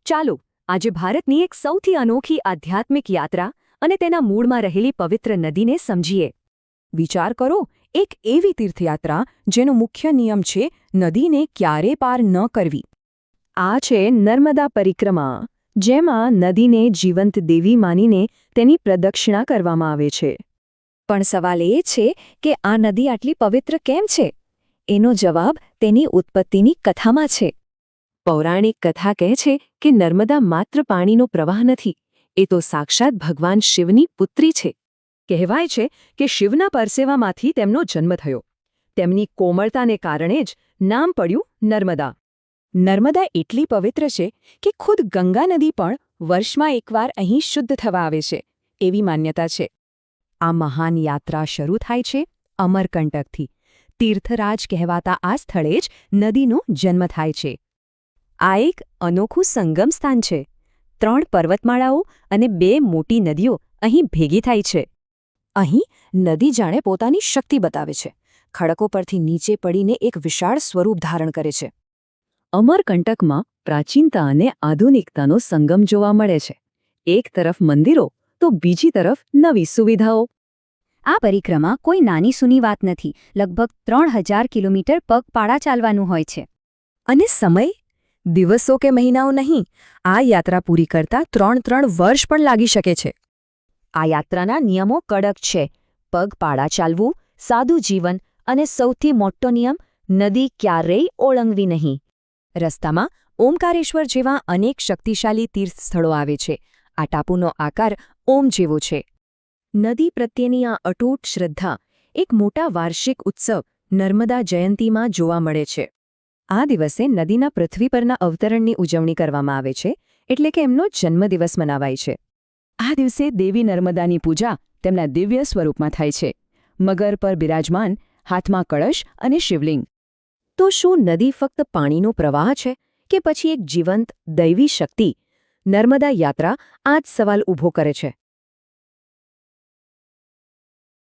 ચાલો આજે ભારતની એક સૌથી અનોખી આધ્યાત્મિક યાત્રા અને તેના મૂળમાં રહેલી પવિત્ર નદીને સમજીએ. વિચાર કરો, એક એવી તીર્થયાત્રા જેનો મુખ્ય નિયમ છે નદીને ક્યારે પાર ન કરવી. આ છે નર્મદા પરિક્રમા, જેમાં નદીને જીવંત દેવી માનીને તેની પ્રદક્ષિણા કરવામાં આવે છે. પણ સવાલ એ છે કે આ નદી આટલી પવિત્ર કેમ છે? એનો જવાબ તેની ઉત્પત્તિની કથામાં છે. પૌરાણિક કથા કહે છે કે નર્મદા માત્ર પાણીનો પ્રવાહ નથી, એ તો સાક્ષાત ભગવાન શિવની પુત્રી છે. કહેવાય છે કે શિવના પરસેવામાંથી તેમનો જન્મ થયો. તેમની કોમળતાને કારણે જ નામ પડ્યું નર્મદા. નર્મદા એટલી પવિત્ર છે કે ખુદ ગંગા નદી પણ વર્ષમાં એકવાર અહીં શુદ્ધ થવા આવે છે, એવી માન્યતા છે. આ મહાન યાત્રા શરૂ થાય છે અમરકંટકથી. તીર્થરાજ કહેવાતા આ સ્થળે જ નદીનો જન્મ થાય છે. આ એક અનોખું સંગમ સ્થાન છે. 3 પર્વતમાળાઓ અને 2 મોટી નદીઓ અહીં ભેગી થાય છે. અહીં નદી જાણે પોતાની શક્તિ બતાવે છે. ખડકો પરથી નીચે પડીને એક વિશાળ સ્વરૂપ ધારણ કરે છે. અમરકંટકમાં પ્રાચીનતા અને આધુનિકતાનો સંગમ જોવા મળે છે. એક તરફ મંદિરો તો બીજી તરફ નવી સુવિધાઓ. આ પરિક્રમા કોઈ નાની સૂની વાત નથી. લગભગ 3000 કિલોમીટર પગપાળા ચાલવાનું હોય છે. અને સમય? દિવસો કે મહિનાઓ નહીં, આ યાત્રા પૂરી કરતા 3 વર્ષ પણ લાગી શકે છે. આ યાત્રાના નિયમો કડક છે. પગપાળા ચાલવું, સાદું જીવન અને સૌથી મોટો નિયમ, નદી ક્યારેય ઓળંગવી નહીં. રસ્તામાં ઓમકારેશ્વર જેવા અનેક શક્તિશાળી તીર્થ સ્થળો આવે છે. આ ટાપુનો આકાર ઓમ જેવો છે. નદી પ્રત્યેની આ અતૂટ શ્રદ્ધા એક મોટા વાર્ષિક ઉત્સવ નર્મદા જયંતીમાં જોવા મળે છે. આ દિવસે નદીના પૃથ્વી પરના અવતરણની ઉજવણી કરવામાં આવે છે, એટલે કે એમનો જન્મદિવસ મનાવાય છે. આ દિવસે દેવી નર્મદાની પૂજા તેમના દિવ્ય સ્વરૂપમાં થાય છે. મગર પર બિરાજમાન, હાથમાં કળશ અને શિવલિંગ. તો શું નદી ફક્ત પાણીનો પ્રવાહ છે કે પછી એક જીવંત દૈવી શક્તિ? નર્મદા યાત્રા આ જ સવાલ ઊભો કરે છે.